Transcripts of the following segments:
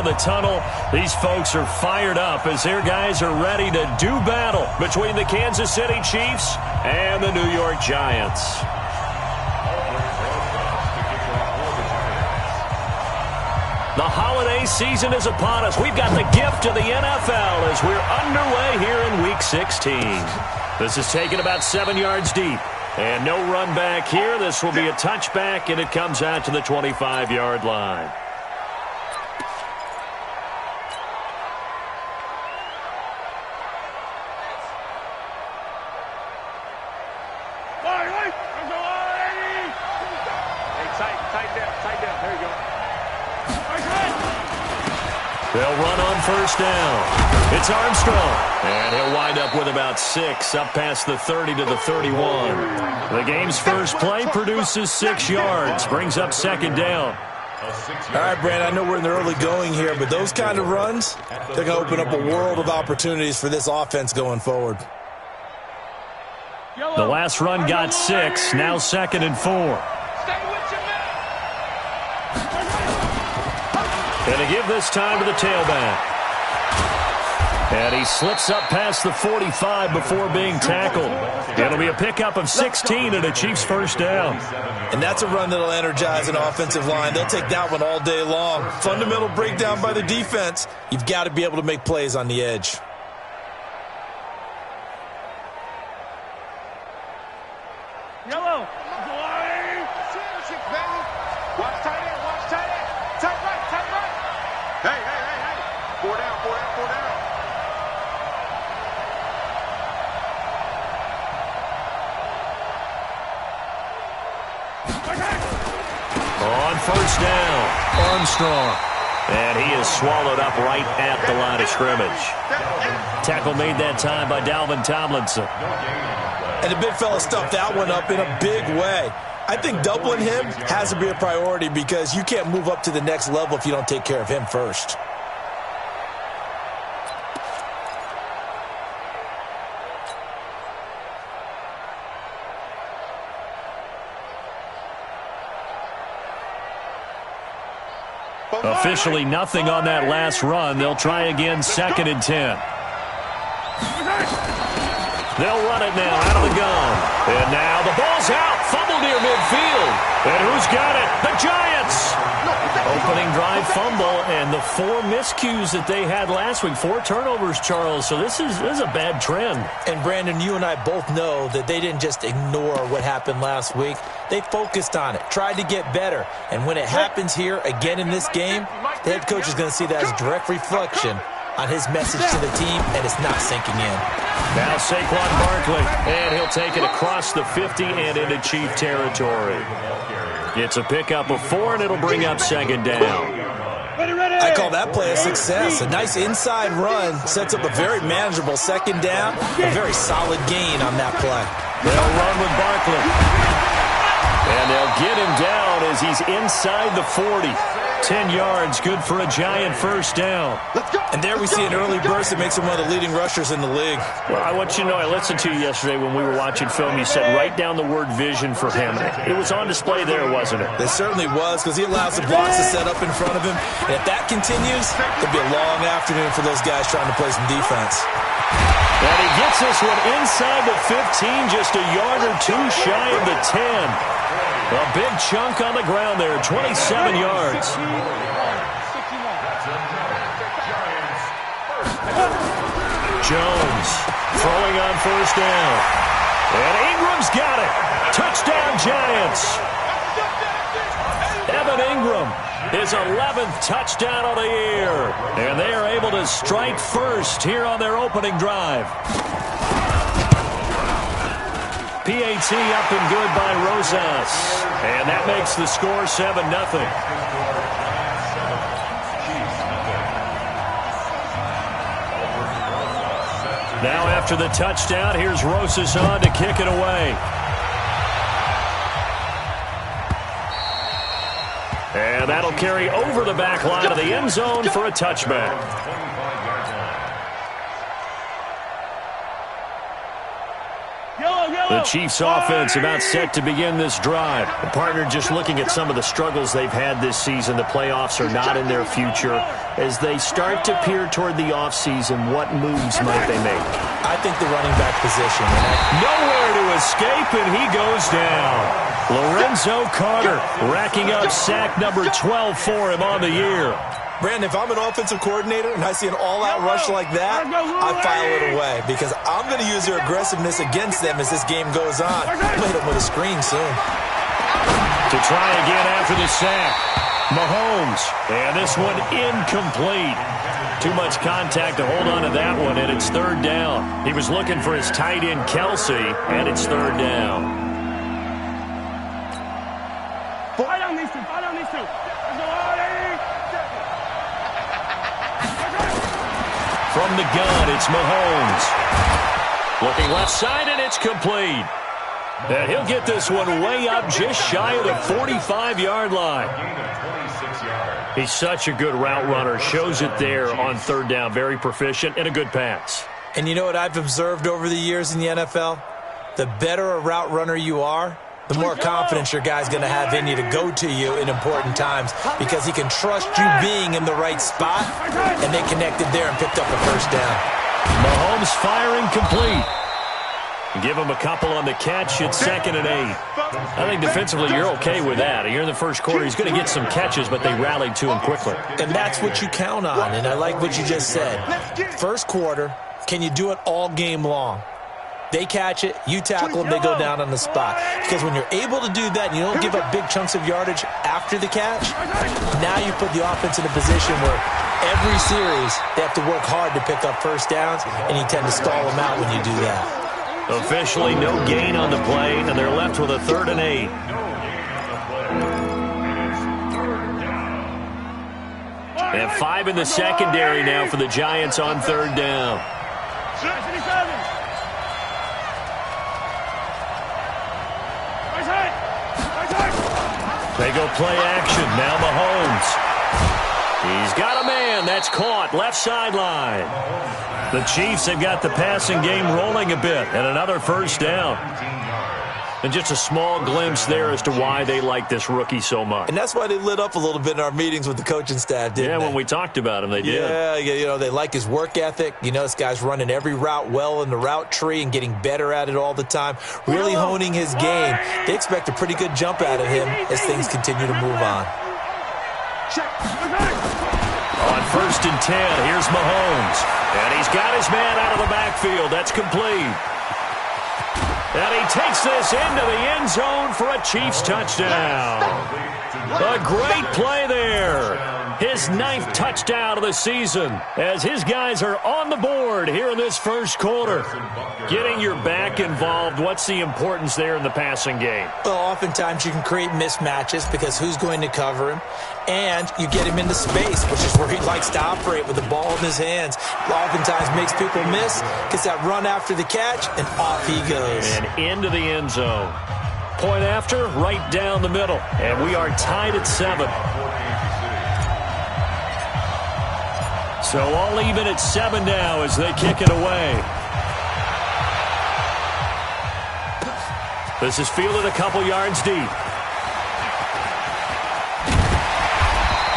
The tunnel, these folks are fired up as their guys are ready to do battle between the Kansas City Chiefs and the New York Giants. The holiday season is upon us. We've got the gift of the NFL as we're underway here in Week 16. This is taken about 7 yards deep. And no run back here. This will be a touchback, and it comes out to the 25-yard line. They'll run on first down. It's Armstrong. And he'll wind up with about 6, up past the 30 to the 31. The game's first play produces 6 yards, brings up second down. All right, Brand, I know we're in the early going here, but those kind of runs, they're going to open up a world of opportunities for this offense going forward. The last run got 6, now 2nd and 4. And to give this time to the tailback. And he slips up past the 45 before being tackled. It'll be a pickup of 16 and a Chiefs first down. And that's a run that'll energize an offensive line. They'll take that one all day long. Fundamental breakdown by the defense. You've got to be able to make plays on the edge. Yellow. Watch tight end, watch tight end. Tight right, tight right. Hey. 4 down. On first down, Armstrong. And he is swallowed up right at the line of scrimmage. Tackle made that time by Dalvin Tomlinson. And the big fella stuffed that one up in a big way. I think doubling him has to be a priority because you can't move up to the next level if you don't take care of him first. Officially nothing on that last run. They'll try again, 2nd and 10. They'll run it now out of the gun. And now the ball's out. Fumble near midfield. And who's got it? The Giants. Opening drive fumble and the 4 miscues that they had last week. 4 turnovers, Charles. So this is a bad trend. And, Brandon, you and I both know that they didn't just ignore what happened last week. They focused on it, tried to get better. And when it happens here again in this game, the head coach is going to see that as a direct reflection on his message to the team, and it's not sinking in. Now Saquon Barkley, and he'll take it across the 50 and into Chief territory. It's a pickup of 4, and it'll bring up second down. I call that play a success. A nice inside run sets up a very manageable second down, a very solid gain on that play. They'll run with Barkley. And they'll get him down as he's inside the 40. 10 yards, good for a Giant first down. And there we see an early burst that makes him one of the leading rushers in the league. Well, I want you to know, I listened to you yesterday when we were watching film. You said write down the word vision for him. It was on display there, wasn't it? It certainly was, because he allows the blocks to set up in front of him. And if that continues, it'll be a long afternoon for those guys trying to play some defense. And he gets this one inside the 15, just a yard or 2 shy of the 10. A big chunk on the ground there, 27 yards. Jones throwing on first down. And Ingram's got it. Touchdown, Giants. Evan Ingram, his 11th touchdown of the year. And they are able to strike first here on their opening drive. PAT up and good by Rosas. And that makes the score 7-0. Now after the touchdown, here's Rosas on to kick it away. And that'll carry over the back line of the end zone for a touchback. Yellow. The Chiefs offense about set to begin this drive. The partner just looking at some of the struggles they've had this season. The playoffs are not in their future. As they start to peer toward the offseason, what moves might they make? I think the running back position. Nowhere to escape, and he goes down. Lorenzo Carter racking up sack number 12 for him on the year. Brandon, if I'm an offensive coordinator and I see an all-out rush like that, I file it away because I'm going to use their aggressiveness against them as this game goes on. I'm going to hit them with a screen soon. To try again after the sack, Mahomes, and this one incomplete. Too much contact to hold on to that one, and it's third down. He was looking for his tight end, Kelsey, and it's third down. Fire down these two. Fire down these two. From the gun, it's Mahomes. Looking left side, and it's complete. And he'll get this one way up just shy of the 45-yard line. He's such a good route runner. Shows it there on third down. Very proficient and a good pass. And you know what I've observed over the years in the NFL? The better a route runner you are, the more confidence your guy's going to have in you to go to you in important times because he can trust you being in the right spot, and they connected there and picked up a first down. Mahomes firing complete. Give him a couple on the catch. It's 2nd and 8. I think defensively you're okay with that. Here in the first quarter, he's going to get some catches, but they rallied to him quickly. And that's what you count on, and I like what you just said. First quarter, can you do it all game long? They catch it, you tackle them, they go down on the spot. Because when you're able to do that and you don't give up big chunks of yardage after the catch, now you put the offense in a position where every series they have to work hard to pick up first downs, and you tend to stall them out when you do that. Officially no gain on the play, and they're left with a 3rd and 8. And 5 in the secondary now for the Giants on third down. They go play action. Now Mahomes. He's got a man. That's caught. Left sideline. The Chiefs have got the passing game rolling a bit. And another first down. And just a small glimpse there as to why they like this rookie so much. And that's why they lit up a little bit in our meetings with the coaching staff, didn't they? Yeah, when we talked about him, they did. Yeah, you know, they like his work ethic. You know, this guy's running every route well in the route tree and getting better at it all the time, really honing his game. They expect a pretty good jump out of him as things continue to move on. On 1st and 10, here's Mahomes. And he's got his man out of the backfield. That's complete. And he takes this into the end zone for a Chiefs touchdown. A great play there. His 9th touchdown of the season as his guys are on the board here in this first quarter. Getting your back involved, what's the importance there in the passing game? Well, oftentimes you can create mismatches because who's going to cover him? And you get him into space, which is where he likes to operate with the ball in his hands. Oftentimes makes people miss, gets that run after the catch, and off he goes. And into the end zone. Point after, right down the middle. And we are tied at 7. So all even at 7 now as they kick it away. This is fielded a couple yards deep.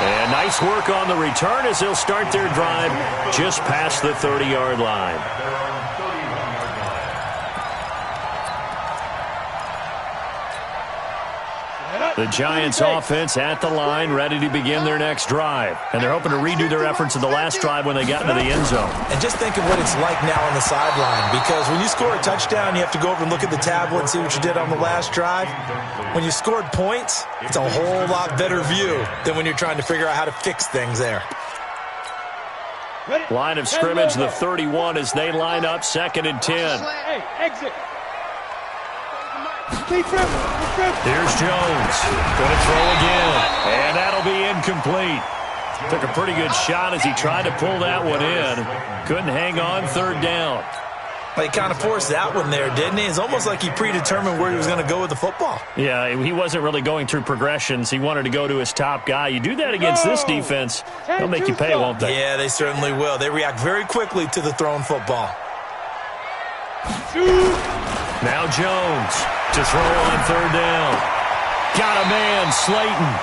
And nice work on the return as they'll start their drive just past the 30-yard line. The Giants offense at the line, ready to begin their next drive. And they're hoping to redo their efforts in the last drive when they got into the end zone. And just think of what it's like now on the sideline, because when you score a touchdown, you have to go over and look at the tablet and see what you did on the last drive. When you scored points, it's a whole lot better view than when you're trying to figure out how to fix things there. Line of scrimmage, the 31 as they line up 2nd and 10. Hey, exit. Here's Jones. Going to throw again. And that'll be incomplete. Took a pretty good shot as he tried to pull that one in. Couldn't hang on, 3rd down. Well, he kind of forced that one there, didn't he? It's almost like he predetermined where he was going to go with the football. Yeah, he wasn't really going through progressions. He wanted to go to his top guy. You do that against this defense, they'll make you pay, won't they? Yeah, they certainly will. They react very quickly to the thrown football. Now Jones to throw on third down. Got a man, Slayton.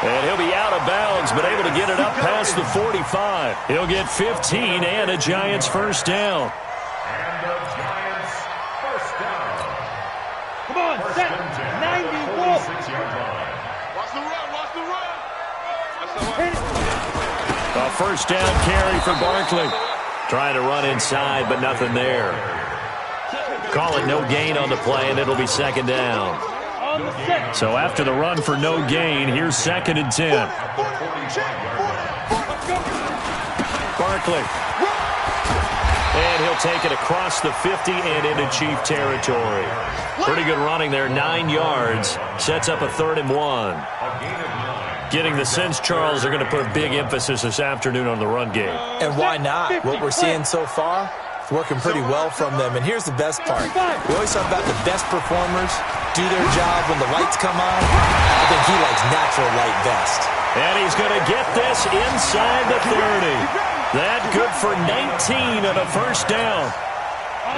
And he'll be out of bounds, but able to get it up past the 45. He'll get 15 and a Giants first down. And the Giants first down. Come on, set. 91. Watch the run, watch the run. A first down carry for Barkley. Trying to run inside, but nothing there. Call it no gain on the play, and it'll be second down. So after the run for no gain, here's 2nd and 10. Barkley. And he'll take it across the 50 and into Chief territory. Pretty good running there, 9 yards. Sets up a 3rd and 1. Getting the sense, Charles, are going to put a big emphasis this afternoon on the run game. And why not? What we're seeing so far, it's working pretty well from them. And here's the best part. We always talk about the best performers do their job when the lights come on. I think he likes natural light best. And he's going to get this inside the 30. That good for 19 and a first down.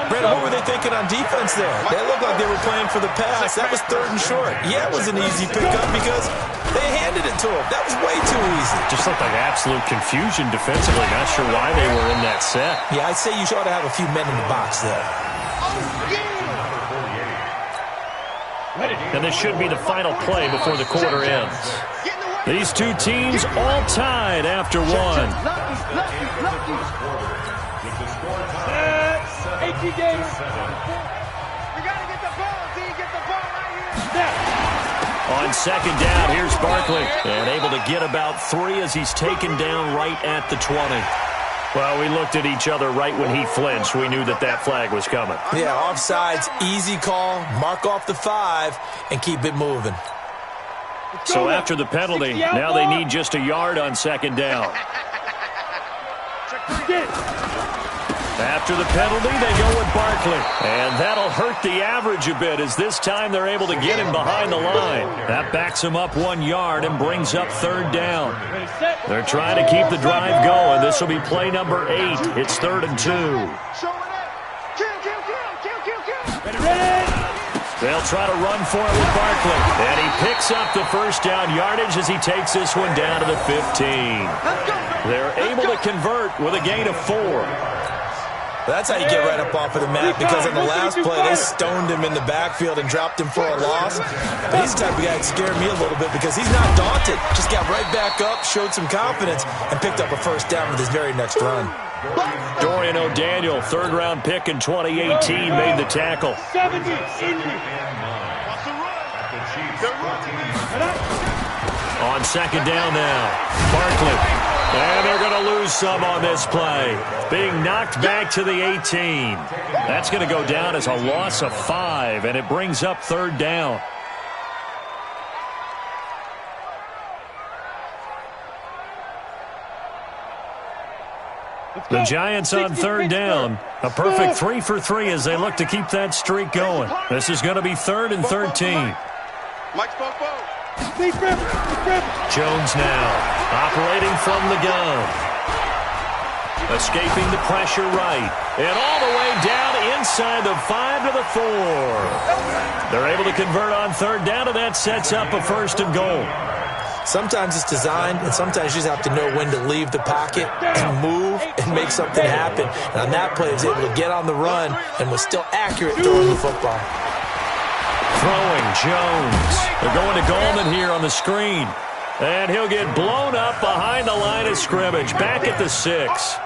Brandon, what were they thinking on defense there? They looked like they were playing for the pass. That was 3rd and short. Yeah, it was an easy pickup because they handed it to him. That was way too easy. Just looked like absolute confusion defensively. Not sure why they were in that set. Yeah, I'd say you ought to have a few men in the box there. And this should be the final play before the quarter ends. These two teams all tied after one. 18 games. On second down, here's Barkley. And able to get about 3 as he's taken down right at the 20. Well, we looked at each other right when he flinched. We knew that that flag was coming. Yeah, offsides, easy call, mark off the 5, and keep it moving. So after the penalty, now they need just a yard on second down. After the penalty, they go with Barkley. And that'll hurt the average a bit as this time they're able to get him behind the line. That backs him up 1 yard and brings up third down. They're trying to keep the drive going. This will be play number 8. It's 3rd and 2. They'll try to run for it with Barkley. And he picks up the first down yardage as he takes this one down to the 15. They're able to convert with a gain of 4. That's how you get right up off of the mat, because on the last play, they stoned him in the backfield and dropped him for a loss. But he's the type of guy that scared me a little bit because he's not daunted. Just got right back up, showed some confidence, and picked up a first down with his very next run. Dorian O'Daniel, 3rd-round pick in 2018, made the tackle. On second down now, Barkley. And they're going to lose some on this play. Being knocked back to the 18. That's going to go down as a loss of 5, and it brings up 3rd down. The Giants on 3rd down. A perfect 3 for 3 as they look to keep that streak going. This is going to be 3rd and 13. Jones now, operating from the gun. Escaping the pressure right. And all the way down inside the 5 to the 4. They're able to convert on 3rd down, and that sets up a 1st and goal. Sometimes it's designed, and sometimes you just have to know when to leave the pocket and move and make something happen. And on that play, he was able to get on the run and was still accurate throwing the football. Throwing, Jones. They're going to Goldman here on the screen. And he'll get blown up behind the line of scrimmage. Back at the 6.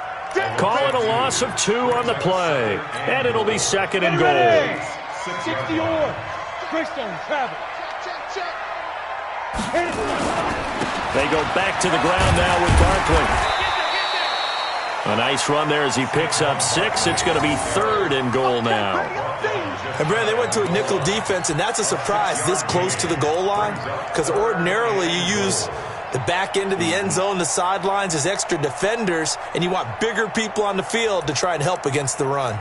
Call it a loss of 2 on the play. And it'll be 2nd and goal. 60 or Christian travel. They go back to the ground now with Barkley. A nice run there as he picks up 6. It's going to be 3rd and goal now. And, Brandon, they went to a nickel defense, and that's a surprise this close to the goal line, because ordinarily you use the back end of the end zone, the sidelines as extra defenders, and you want bigger people on the field to try and help against the run.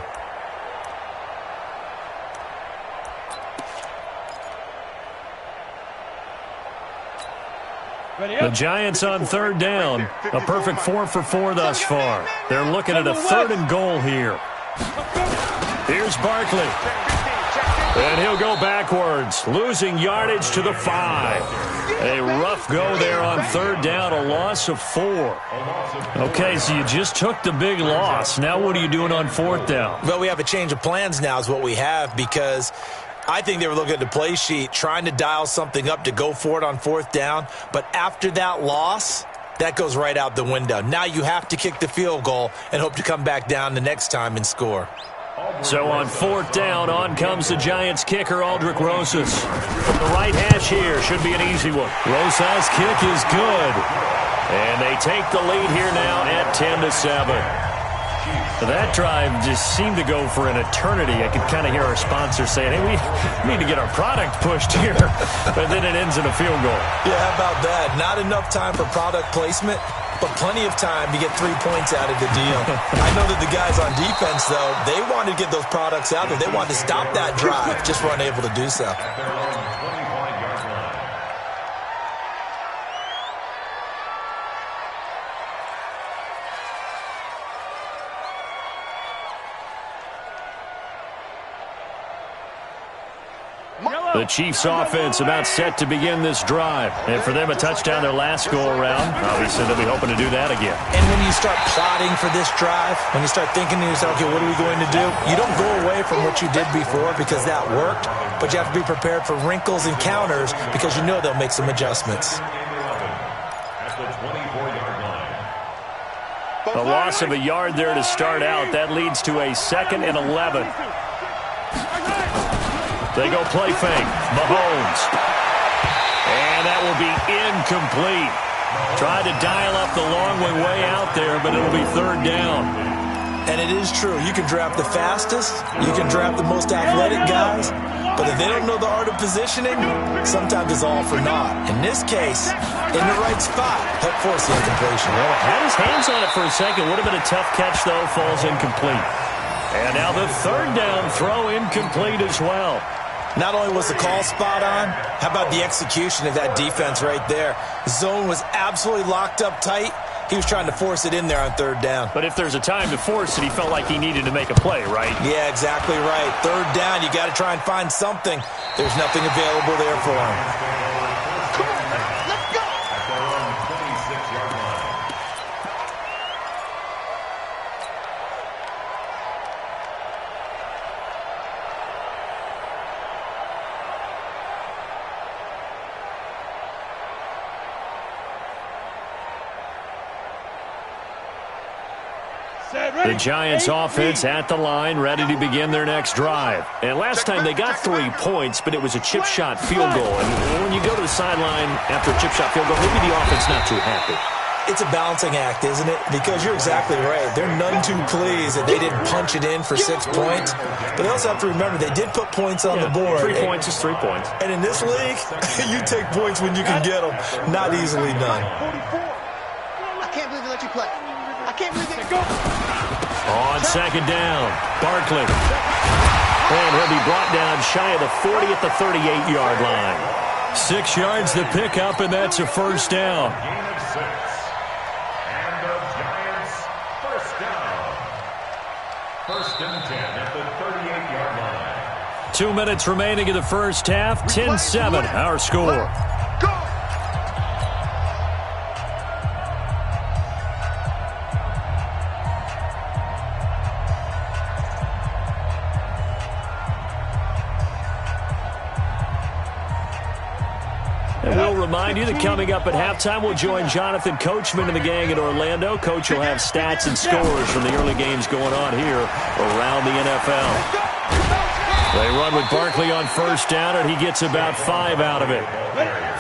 The Giants on 3rd down. A perfect 4 for 4 thus far. They're looking at a 3rd and goal here. Here's Barkley. And he'll go backwards, losing yardage to the 5. A rough go there on third down, a loss of 4. Okay, so you just took the big loss. Now what are you doing on fourth down? Well, we have a change of plans now is what we have, because I think they were looking at the play sheet, trying to dial something up to go for it on fourth down. But after that loss, that goes right out the window. Now you have to kick the field goal and hope to come back down the next time and score. So on fourth down, on comes the Giants kicker, Aldrich Rosas. From the right hash here, should be an easy one. Rosas' kick is good. And they take the lead here now at 10-7. That drive just seemed to go for an eternity. I could kind of hear our sponsor saying, hey, we need to get our product pushed here. But then it ends in a field goal. Yeah, how about that? Not enough time for product placement, but plenty of time to get 3 points out of the deal. I know that the guys on defense, though, they wanted to get those products out there. They wanted to stop that drive, just were unable to do so. The Chiefs offense about set to begin this drive. And for them, a touchdown their last go-around. Obviously, they'll be hoping to do that again. And when you start plotting for this drive, when you start thinking to yourself, okay, what are we going to do? You don't go away from what you did before because that worked, but you have to be prepared for wrinkles and counters because you know they'll make some adjustments. A loss of a yard there to start out. That leads to a 2nd and 11. They go play fake. Mahomes. And that will be incomplete. Tried to dial up the long way out there, but it'll be third down. And it is true. You can draft the fastest. You can draft the most athletic guys. But if they don't know the art of positioning, sometimes it's all for naught. In this case, in the right spot, help force the incompletion. Well, had his hands on it for a second. Would have been a tough catch, though. Falls incomplete. And now the third down throw incomplete as well. Not only was the call spot on, how about the execution of that defense right there? Zone was absolutely locked up tight. He was trying to force it in there on third down. But if there's a time to force it, he felt like he needed to make a play, right? Yeah, exactly right. Third down, you got to try and find something. There's nothing available there for him. Come on, let's go. The Giants offense at the line, ready to begin their next drive. And last time they got 3 points, but it was a chip shot field goal. And when you go to the sideline after a chip shot field goal, maybe the offense not too happy. It's a balancing act, isn't it? Because you're exactly right. They're none too pleased that they didn't punch it in for 6 points. But they also have to remember they did put points on the board. 3 points is 3 points. And in this league, you take points when you can get them. Not easily done. I can't believe they let you play. I can't believe they go. On second down, Barkley. And he'll be brought down shy of the 40 at the 38-yard line. 6 yards to pick up, and that's a first down. Gain of 6. And the Giants first down. 1st and 10 at the 38-yard line. 2 minutes remaining in the first half. 10-7, our score. And we'll remind you that coming up at halftime, we'll join Jonathan Coachman and the gang in Orlando. Coach will have stats and scores from the early games going on here around the NFL. They run with Barkley on first down, and he gets about 5 out of it.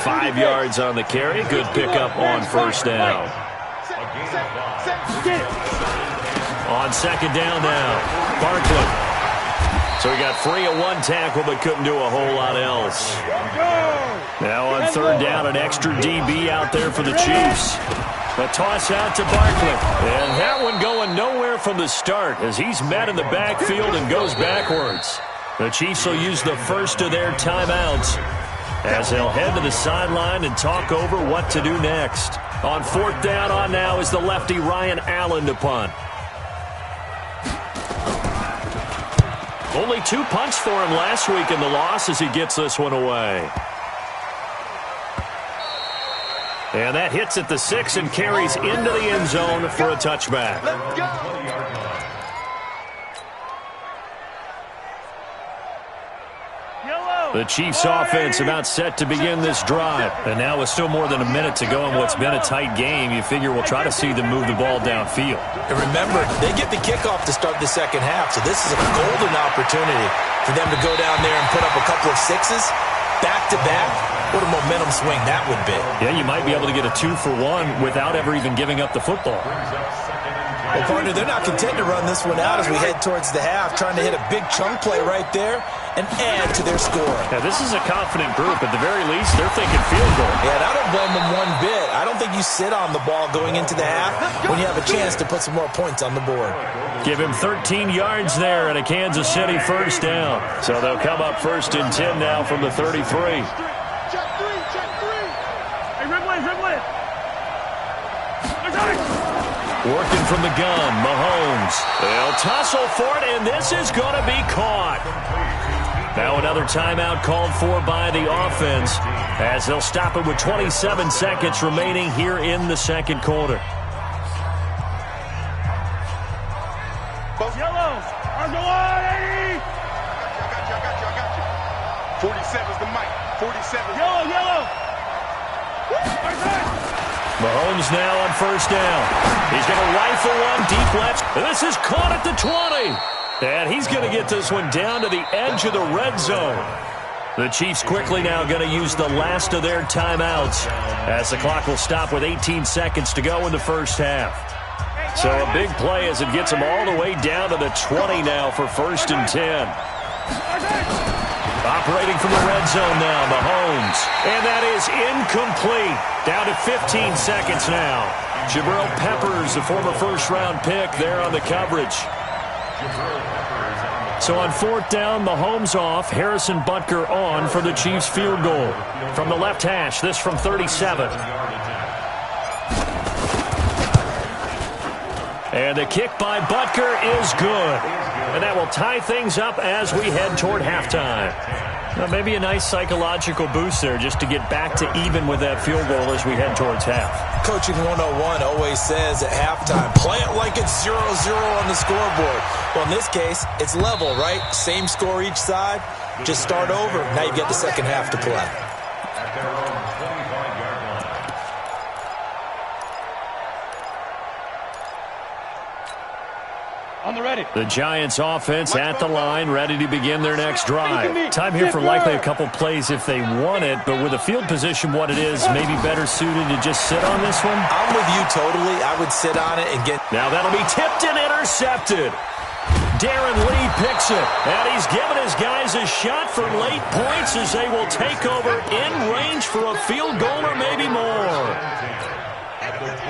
5 yards on the carry. Good pickup on first down. On second down now, Barkley. So he got free of 1 tackle, but couldn't do a whole lot else. Now on third down, an extra DB out there for the Chiefs. A toss out to Barkley. And that one going nowhere from the start as he's met in the backfield and goes backwards. The Chiefs will use the first of their timeouts as they'll head to the sideline and talk over what to do next. On fourth down on now is the lefty Ryan Allen to punt. Only 2 punts for him last week in the loss as he gets this one away. And that hits at the 6 and carries into the end zone for a touchback. Let's go. The Chiefs offense about set to begin this drive. And now with still more than a minute to go in what's been a tight game, you figure we'll try to see them move the ball downfield. And remember, they get the kickoff to start the second half, so this is a golden opportunity for them to go down there and put up a couple of sixes back-to-back. What a momentum swing that would be. Yeah, you might be able to get a 2-for-1 without ever even giving up the football. Well, partner, they're not content to run this one out as we head towards the half, trying to hit a big chunk play right there and add to their score. Yeah, this is a confident group. At the very least, they're thinking field goal. Yeah, and I don't blame them one bit. I don't think you sit on the ball going into the half when you have a chance to put some more points on the board. Give him 13 yards there and a Kansas City first down. So they'll come up 1st and 10 now from the 33. Check 3, check 3. Hey, red way, red way. I got it. Working from the gun, Mahomes. They'll tussle for it, and this is going to be caught. Now another timeout called for by the offense as they'll stop it with 27 seconds remaining here in the second quarter. Yellow. Argo on, 80. I got you. 47's the mic. 47. Yellow, yellow. Mahomes now on first down. He's going to rifle one deep left. This is caught at the 20. And he's going to get this one down to the edge of the red zone. The Chiefs quickly now going to use the last of their timeouts as the clock will stop with 18 seconds to go in the first half. So a big play as it gets them all the way down to the 20 now for 1st and 10. Operating from the red zone now, Mahomes. And that is incomplete. Down to 15 seconds now. Jabril Peppers, the former first-round pick, there on the coverage. So on 4th down, Mahomes off, Harrison Butker on for the Chiefs field goal. From the left hash, this from 37. And the kick by Butker is good. And that will tie things up as we head toward halftime. Now, maybe a nice psychological boost there just to get back to even with that field goal as we head towards half. Coaching 101 always says at halftime, play it like it's 0-0 on the scoreboard. Well, in this case, it's level, right? Same score each side. Just start over. Now you get the second half to play. At their own 25-yard line. On the ready. The Giants offense at the line, ready to begin their next drive. Time here for likely a couple plays if they want it, but with the field position what it is, maybe better suited to just sit on this one? I'm with you totally. I would sit on it and get... Now that'll be tipped and intercepted. Darren Lee picks it, and he's given his guys a shot for late points as they will take over in range for a field goal or maybe more.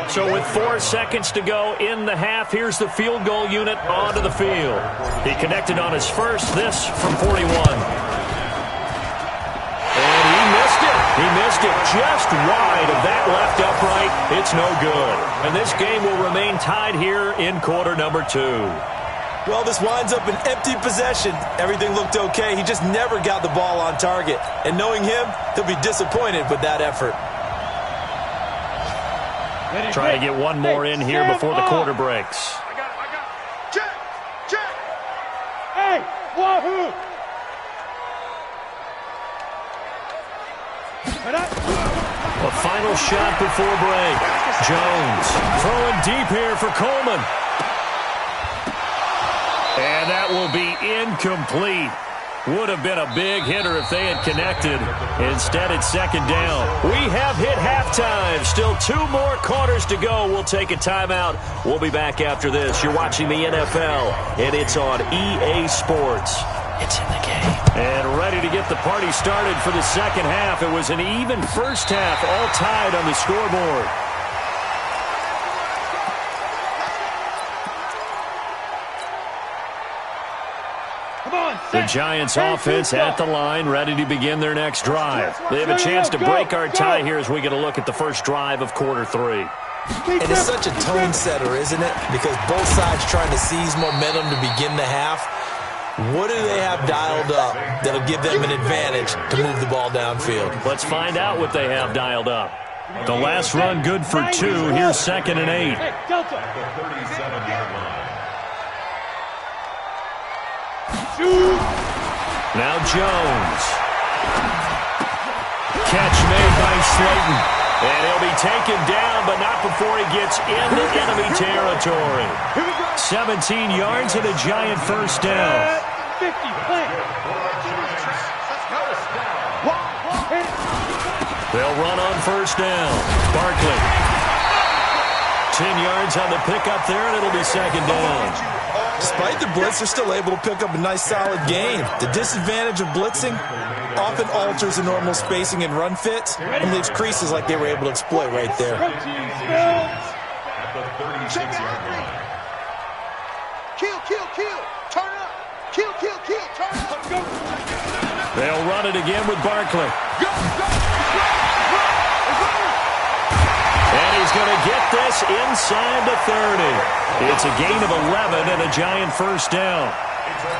So with 4 seconds to go in the half, here's the field goal unit onto the field. He connected on his first, this from 41. And he missed it. He missed it just wide of that left upright. It's no good. And this game will remain tied here in quarter number 2. Well, this winds up an empty possession. Everything looked okay. He just never got the ball on target. And knowing him, he'll be disappointed with that effort. Trying to get one more in here before the quarter breaks. I got it. Check, check. Hey, wahoo! A final shot before break. Jones throwing deep here for Coleman. And that will be incomplete. Would have been a big hitter if they had connected. Instead, it's second down. We have hit halftime. Still 2 more quarters to go. We'll take a timeout. We'll be back after this. You're watching the NFL, and it's on EA Sports. It's in the game. And ready to get the party started for the second half. It was an even first half, all tied on the scoreboard. The Giants offense at the line, ready to begin their next drive. They have a chance to break our tie here as we get a look at the first drive of quarter 3. And it's such a tone setter, isn't it? Because both sides trying to seize momentum to begin the half. What do they have dialed up that'll give them an advantage to move the ball downfield? Let's find out what they have dialed up. The last run good for 2. Here's 2nd and 8. At the 37-yard line. Now Jones. Catch made by Slayton. And he'll be taken down, but not before he gets into enemy territory. 17 yards and a giant first down. 50, play. They'll run on first down. Barkley. 10 yards on the pickup there, and it'll be 2nd down. Despite the blitz, they're still able to pick up a nice, solid gain. The disadvantage of blitzing often alters the normal spacing and run fits and leaves creases like they were able to exploit right there. At the 36-yard line. Kill, turn up. Kill, turn up. They'll run it again with Barkley. And he's going to get this inside the 30. It's a gain of 11 and a giant first down.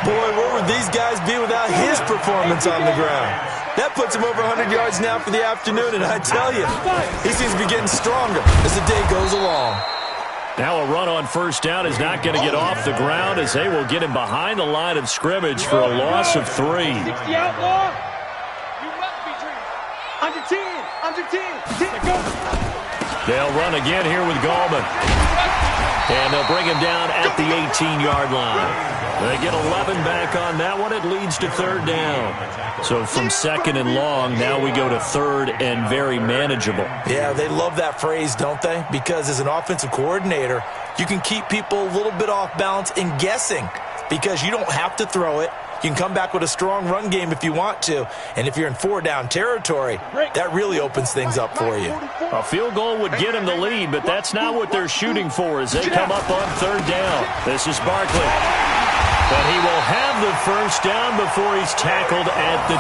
Boy, where would these guys be without his performance on the ground? That puts him over 100 yards now for the afternoon, and I tell you, he seems to be getting stronger as the day goes along. Now a run on first down is not going to get off the ground as they will get him behind the line of scrimmage for a loss of 3. 60 outlaw. You must be dreaming. Under 10. Go. They'll run again here with Gallman. And they'll bring him down at the 18-yard line. They get 11 back on that one. It leads to 3rd down. So from 2nd and long, now we go to 3rd and very manageable. Yeah, they love that phrase, don't they? Because as an offensive coordinator, you can keep people a little bit off balance and guessing because you don't have to throw it. You can come back with a strong run game if you want to. And if you're in 4-down territory, that really opens things up for you. A field goal would get him the lead, but that's not what they're shooting for as they come up on 3rd down. This is Barkley. But he will have the first down before he's tackled at the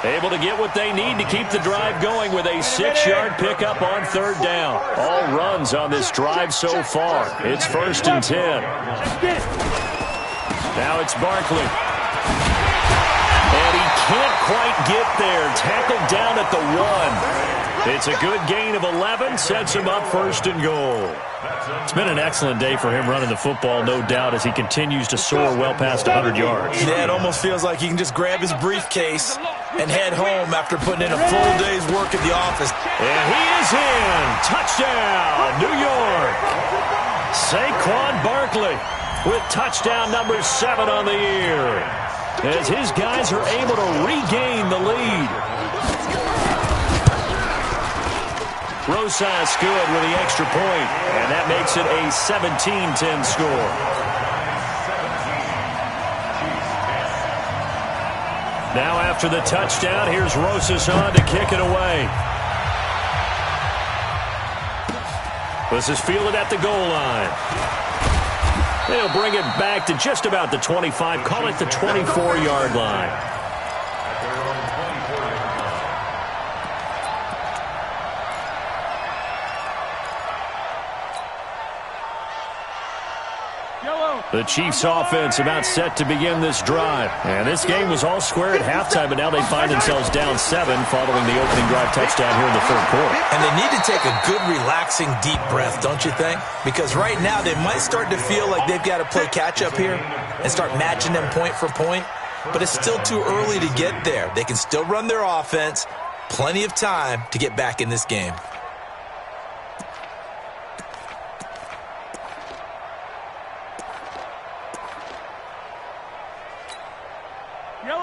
12. Able to get what they need to keep the drive going with a 6-yard pickup on 3rd down. All runs on this drive so far. It's 1st and 10. Now it's Barkley. And he can't quite get there. Tackled down at the 1. It's a good gain of 11. Sets him up 1st and goal. It's been an excellent day for him running the football, no doubt, as he continues to soar well past 100 yards. Yeah, it almost feels like he can just grab his briefcase and head home after putting in a full day's work at the office. And he is in. Touchdown, New York. Saquon Barkley with touchdown number 7 on the year, as his guys are able to regain the lead. Rosas good with the extra point, and that makes it a 17-10 score. Now after the touchdown, here's Rosas on to kick it away. This is fielded at the goal line. They'll bring it back to just about the 25, call it the 24-yard line. The Chiefs offense about set to begin this drive. And this game was all square at halftime, but now they find themselves down 7 following the opening drive touchdown here in the 3rd quarter. And they need to take a good, relaxing, deep breath, don't you think? Because right now they might start to feel like they've got to play catch-up here and start matching them point for point. But it's still too early to get there. They can still run their offense. Plenty of time to get back in this game.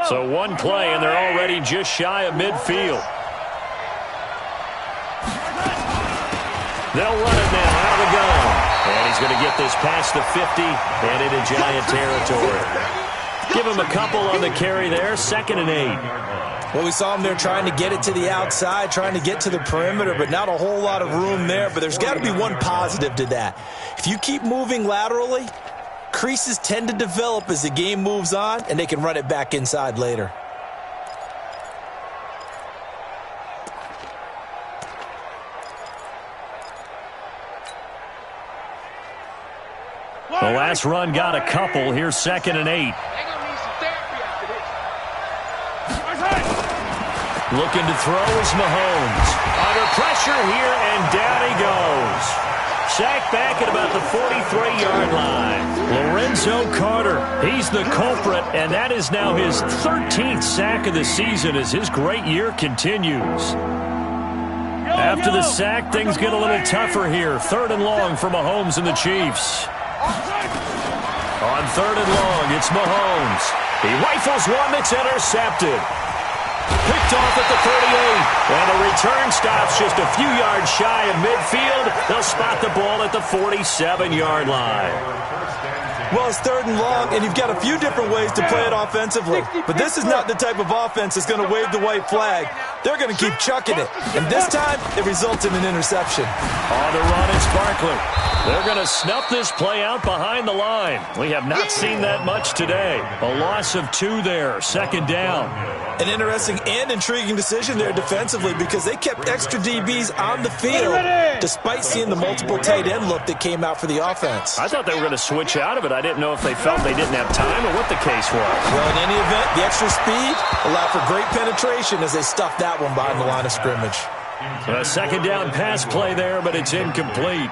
So one play, and they're already just shy of midfield. They'll run it now out of the gun. And he's going to get this past the 50 and into Giant territory. Give him a couple on the carry there, 2nd and 8. Well, we saw him there trying to get it to the outside, trying to get to the perimeter, but not a whole lot of room there. But there's got to be one positive to that. If you keep moving laterally, creases tend to develop as the game moves on, and they can run it back inside later. The last run got a couple. Here's 2nd and 8. They're gonna need some therapy after this. Looking to throw is Mahomes. Under pressure here, and down he goes. Sacked back at about the 43-yard line. Lorenzo Carter, he's the culprit, and that is now his 13th sack of the season as his great year continues. After the sack, things get a little tougher here. 3rd and long for Mahomes and the Chiefs. On 3rd and long, it's Mahomes. He rifles one that's intercepted. Picked off at the 38, and the return stops just a few yards shy of midfield. They'll spot the ball at the 47-yard line. Well, it's 3rd and long, and you've got a few different ways to play it offensively. But this is not the type of offense that's going to wave the white flag. They're going to keep chucking it. And this time, it results in an interception. On the run, it's Barkley. They're going to snuff this play out behind the line. We have not seen that much today. A loss of 2 there, 2nd down. An interesting and intriguing decision there defensively because they kept extra DBs on the field despite seeing the multiple tight end look that came out for the offense. I thought they were going to switch out of it. I didn't know if they felt they didn't have time or what the case was. Well, in any event, the extra speed allowed for great penetration as they stuffed that one behind the line of scrimmage. A 2nd down pass play there, but it's incomplete.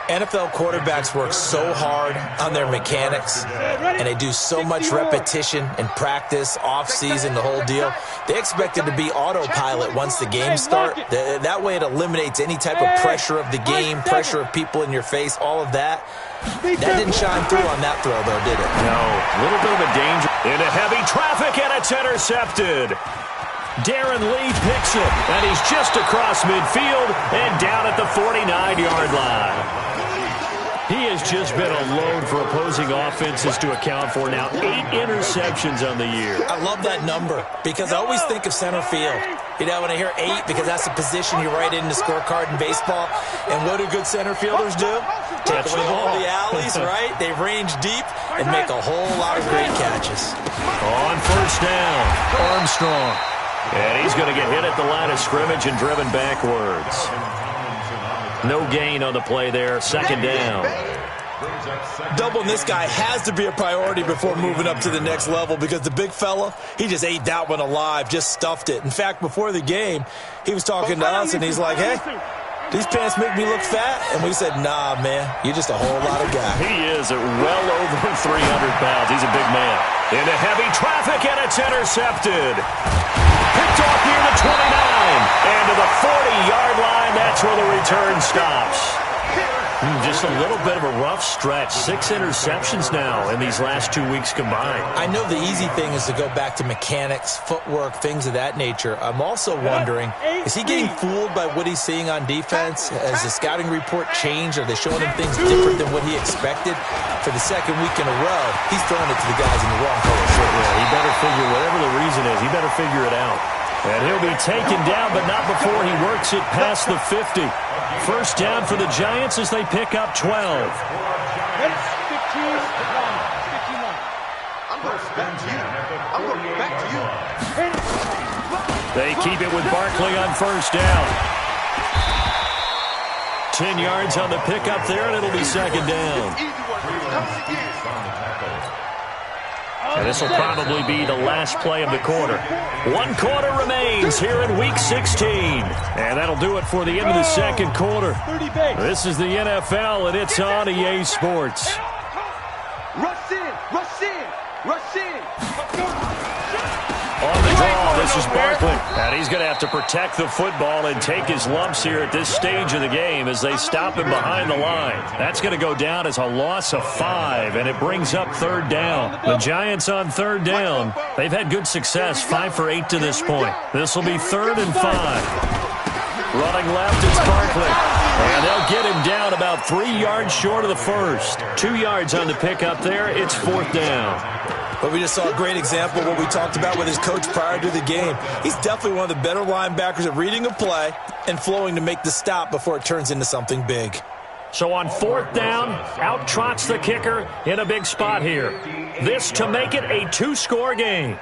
NFL quarterbacks work so hard on their mechanics, and they do so much repetition and practice, off-season, the whole deal. They expect it to be autopilot once the games start. That way it eliminates any type of pressure of the game, pressure of people in your face, all of that. That didn't shine through on that throw, though, did it? No, a little bit of a danger. Into heavy traffic, and it's intercepted. Darren Lee picks it, and he's just across midfield and down at the 49-yard line. He has just been a load for opposing offenses to account for now. 8 interceptions on the year. I love that number because I always think of center field. You know, when I hear 8, because that's the position you write in the scorecard in baseball. And what do good center fielders do? Take away all the alleys, right? They range deep and make a whole lot of great catches. On 1st down, Armstrong. And he's going to get hit at the line of scrimmage and driven backwards. No gain on the play there. 2nd down. Doubling this guy has to be a priority before moving up to the next level because the big fella, he just ate that one alive, just stuffed it. In fact, before the game, he was talking to us, and he's like, hey, these pants make me look fat? And we said, nah, man, you're just a whole lot of guy. He is at well over 300 pounds. He's a big man. Into heavy traffic, and it's intercepted. Picked off near the 29. And to the 40-yard line, that's where the return stops. Just a little bit of a rough stretch. 6 interceptions now in these last 2 weeks combined. I know the easy thing is to go back to mechanics, footwork, things of that nature. I'm also wondering, is he getting fooled by what he's seeing on defense? Has the scouting report changed? Are they showing him things different than what he expected? For the 2nd week in a row, he's throwing it to the guys in the wrong color shirt. Yeah, he better figure, whatever the reason is, he better figure it out. And he'll be taken down, but not before he works it past the 50. 1st down for the Giants as they pick up 12. 15-1. I'm going back to you. They keep it with Barkley on 1st down. 10 yards on the pickup there, and it'll be 2nd down. And this will probably be the last play of the quarter. 1 quarter remains here in Week 16. And that'll do it for the end of the 2nd quarter. This is the NFL, and it's on EA Sports. Rush in, rush in, rush in. On the draw, this is Barkley. And he's going to have to protect the football and take his lumps here at this stage of the game as they stop him behind the line. That's going to go down as a loss of 5, and it brings up 3rd down. The Giants on 3rd down. They've had good success, 5 for 8 to this point. This will be 3rd and 5. Running left, it's Barkley. And they'll get him down about 3 yards short of the 1st. 2 yards on the pickup there. It's 4th down. But we just saw a great example of what we talked about with his coach prior to the game. He's definitely one of the better linebackers at reading a play and flowing to make the stop before it turns into something big. So on 4th down, out trots the kicker in a big spot here. This to make it a 2-score game.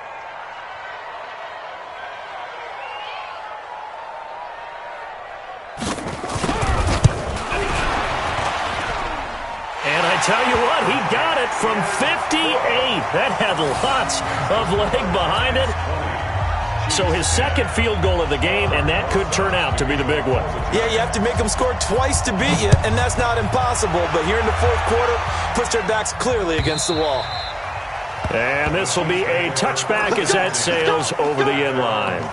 And a I tell you what, he got it from 58. That had lots of leg behind it. So his second field goal of the game, and that could turn out to be the big one. Yeah, you have to make them score twice to beat you, and that's not impossible. But here in the fourth quarter, puts their backs clearly against the wall. And this will be a touchback as that sails over the end line.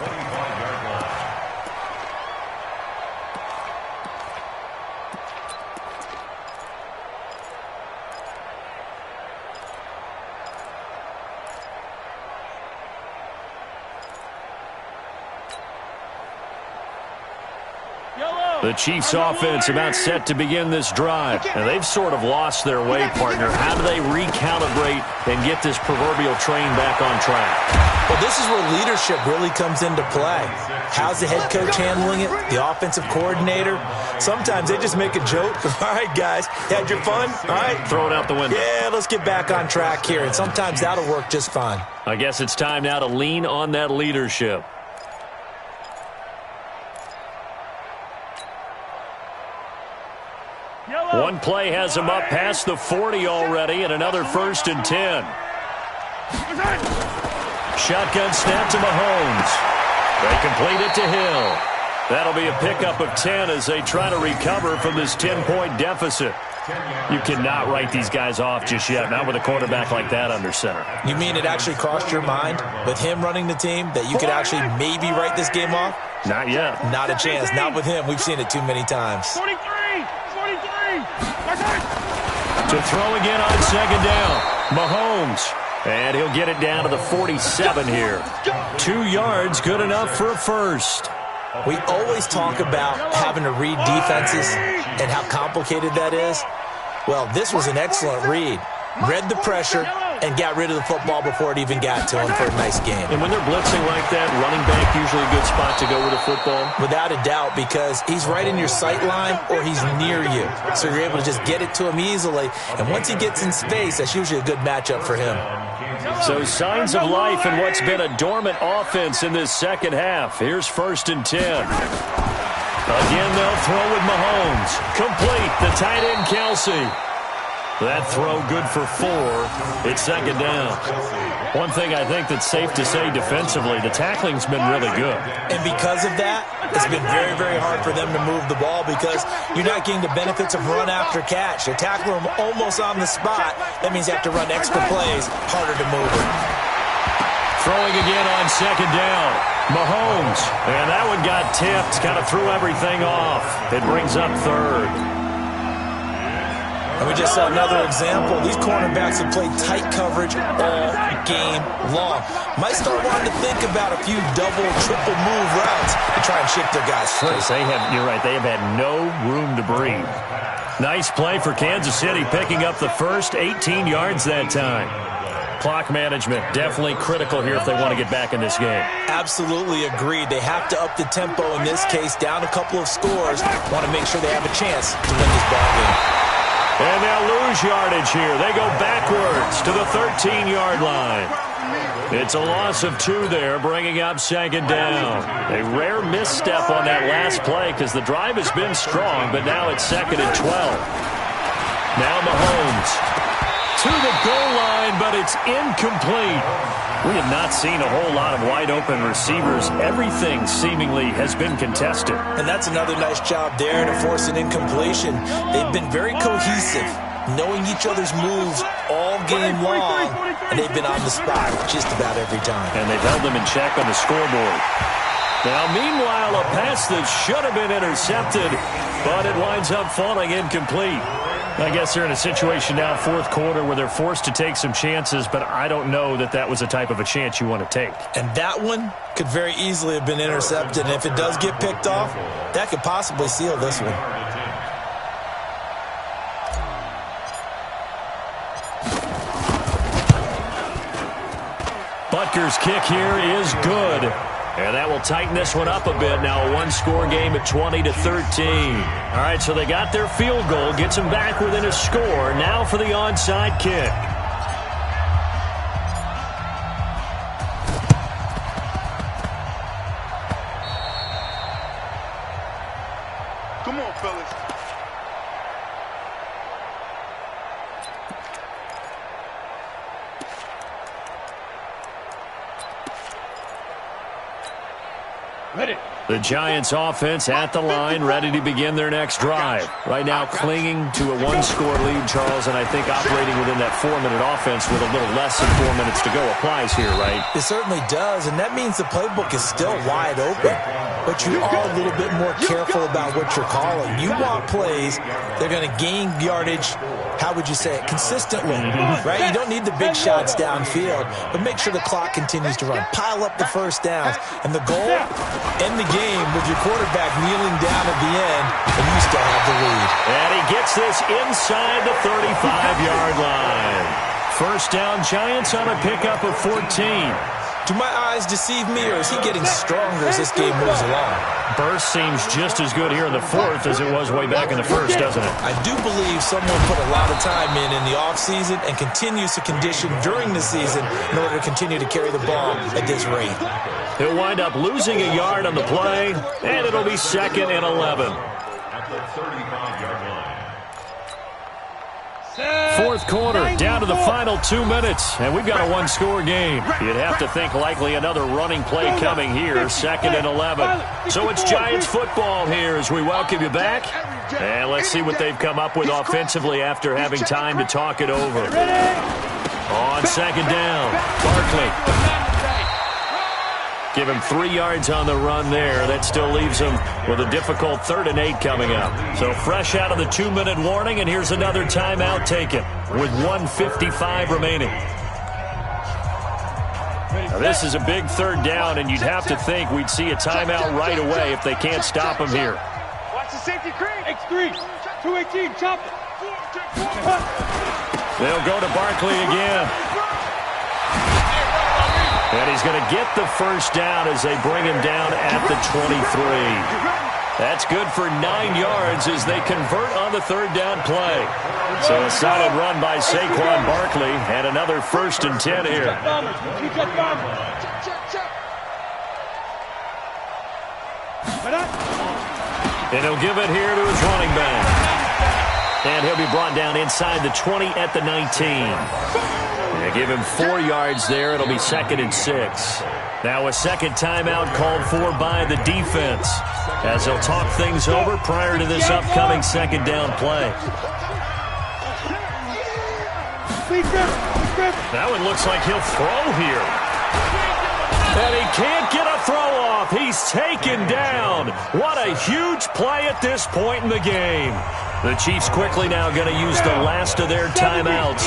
The Chiefs offense about set to begin this drive. And they've sort of lost their way, partner. How do they recalibrate and get this proverbial train back on track? Well, this is where leadership really comes into play. How's the head coach handling it? The offensive coordinator? Sometimes they just make a joke. All right, guys, had your fun? All right. Throw it out the window. Yeah, let's get back on track here. And sometimes that'll work just fine. I guess it's time now to lean on that leadership. One play has him up past the 40 already, and another 1st and 10. Shotgun snap to Mahomes. They complete it to Hill. That'll be a pickup of 10 as they try to recover from this 10-point deficit. You cannot write these guys off just yet, not with a quarterback like that under center. You mean it actually crossed your mind with him running the team that you could actually maybe write this game off? Not yet. Not a chance. Not with him. We've seen it too many times. 43! To throw again on 2nd down. Mahomes. And he'll get it down to the 47 here. 2 yards, good enough for a first. We always talk about having to read defenses and how complicated that is. Well, this was an excellent read. Read the pressure and got rid of the football before it even got to him for a nice game. And when they're blitzing like that, running back usually a good spot to go with the football? Without a doubt, because he's right in your sight line or he's near you. So you're able to just get it to him easily. And once he gets in space, that's usually a good matchup for him. So signs of life in what's been a dormant offense in this second half. Here's 1st and 10. Again, they'll throw with Mahomes. Complete, the tight end Kelsey. That throw good for 4. It's 2nd down. One thing I think that's safe to say defensively, the tackling's been really good. And because of that, it's been very, very hard for them to move the ball because you're not getting the benefits of run after catch. They're tackling them almost on the spot. That means you have to run extra plays, harder to move it. Throwing again on 2nd down. Mahomes. And that one got tipped, kind of threw everything off. It brings up 3rd. And we just saw another example. These cornerbacks have played tight coverage all game long. Might start wanting to think about a few double, triple move routes to try and shake their guys free. You're right, they have had no room to breathe. Nice play for Kansas City, picking up the first 18 yards that time. Clock management, definitely critical here if they want to get back in this game. Absolutely agreed. They have to up the tempo in this case, down a couple of scores. Want to make sure they have a chance to win this ball game. And they'll lose yardage here. They go backwards to the 13-yard line. It's a loss of 2 there, bringing up 2nd down. A rare misstep on that last play because the drive has been strong, but now it's 2nd and 12. Now Mahomes to the goal line, but it's incomplete. We have not seen a whole lot of wide-open receivers. Everything seemingly has been contested. And that's another nice job there to force an incompletion. They've been very cohesive, knowing each other's moves all game long, and they've been on the spot just about every time. And they've held them in check on the scoreboard. Now, meanwhile, a pass that should have been intercepted, but it winds up falling incomplete. I guess they're in a situation now, 4th quarter, where they're forced to take some chances, but I don't know that that was the type of a chance you want to take. And that one could very easily have been intercepted, and if it does get picked off, that could possibly seal this one. Butker's kick here is good. And that will tighten this one up a bit. Now a one-score game at 20-13. All right, so they got their field goal, gets them back within a score. Now for the onside kick. Come on, fellas. The Giants offense at the line, ready to begin their next drive. Right now clinging to a one-score lead, Charles, and I think operating within that 4-minute offense with a little less than 4 minutes to go applies here, right? It certainly does, and that means the playbook is still wide open. But you are a little bit more careful about what you're calling. You want plays, they're going to gain yardage, how would you say it, consistently, right? You don't need the big shots downfield, but make sure the clock continues to run. Pile up the first downs, and the goal, end the game with your quarterback kneeling down at the end, and you still have the lead. And he gets this inside the 35-yard line. First down, Giants on a pickup of 14. Do my eyes deceive me, or is he getting stronger as this game moves along? Burst seems just as good here in the fourth as it was way back in the first, doesn't it? I do believe someone put a lot of time in the offseason and continues to condition during the season in order to continue to carry the ball at this rate. He'll wind up losing a yard on the play, and it'll be 2nd and 11. At the 35-yard line. Fourth quarter, down to the final 2 minutes, and we've got a one-score game. You'd have to think likely another running play coming here, 2nd and 11. So it's Giants football here as we welcome you back. And let's see what they've come up with offensively after having time to talk it over. On second down, Barkley. Give him 3 yards on the run there. That still leaves him with a difficult 3rd and 8 coming up. So fresh out of the 2-minute warning, and here's another timeout taken with 1:55 remaining. Now this is a big 3rd down, and you'd have to think we'd see a timeout right away if they can't stop him here. Watch the safety creep. X3, 218, chop it. They'll go to Barkley again. And he's going to get the first down as they bring him down at the 23. That's good for 9 yards as they convert on the 3rd down play. So a solid run by Saquon Barkley and another 1st and 10 here. And he'll give it here to his running back. And he'll be brought down inside the 20 at the 19. They give him 4 yards there. It'll be 2nd and 6. Now a second timeout called for by the defense as they'll talk things over prior to this upcoming 2nd down play. That one looks like he'll throw here. And he can't get a throw off. He's taken down. What a huge play at this point in the game. The Chiefs quickly now going to use the last of their timeouts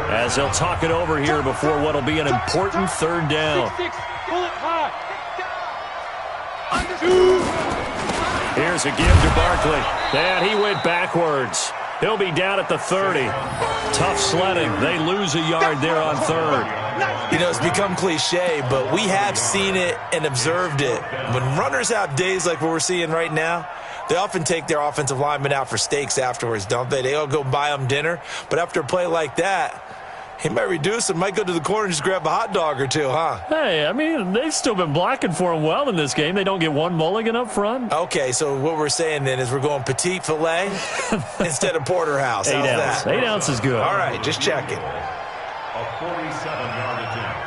as they'll talk it over here before what will be an important 3rd down. Here's a give to Barkley. And he went backwards. He'll be down at the 30. Tough sledding. They lose a yard there on 3rd. You know, it's become cliche, but we have seen it and observed it. When runners have days like what we're seeing right now, they often take their offensive linemen out for steaks afterwards, don't they? They all go buy them dinner. But after a play like that, he might reduce and might go to the corner and just grab a hot dog or two, huh? Hey, I mean, they've still been blocking for him well in this game. They don't get one mulligan up front. Okay, so what we're saying then is we're going petite filet instead of porterhouse. 8 How's ounce. that? 8 ounce is good. All right, just checking. A 47-yard attempt.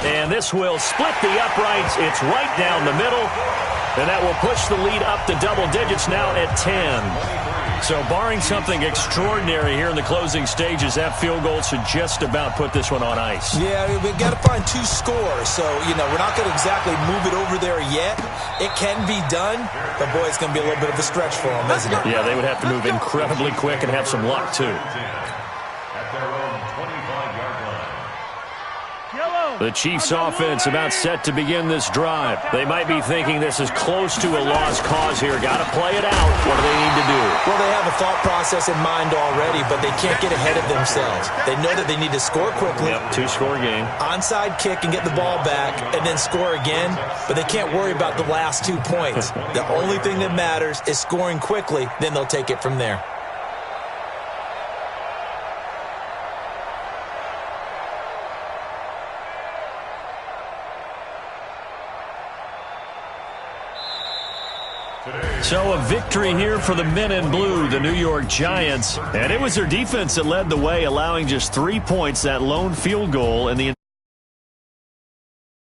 And this will split the uprights. It's right down the middle. And that will push the lead up to double digits now at 10. So barring something extraordinary here in the closing stages, that field goal should just about put this one on ice. Yeah, we've got to find 2 scores. So, you know, we're not going to exactly move it over there yet. It can be done, but, boy, it's going to be a little bit of a stretch for them, isn't it? Yeah, they would have to move incredibly quick and have some luck, too. At their own 25-yard line. The Chiefs offense about set to begin this drive. They might be thinking this is close to a lost cause here. Got to play it out. What do they need to do? Well, they have a thought process in mind already, but they can't get ahead of themselves. They know that they need to score quickly. Yep, 2-score game. Onside kick and get the ball back and then score again, but they can't worry about the last 2 points. The only thing that matters is scoring quickly, then they'll take it from there. So a victory here for the men in blue, the New York Giants. And it was their defense that led the way, allowing just 3 points, that lone field goal, and the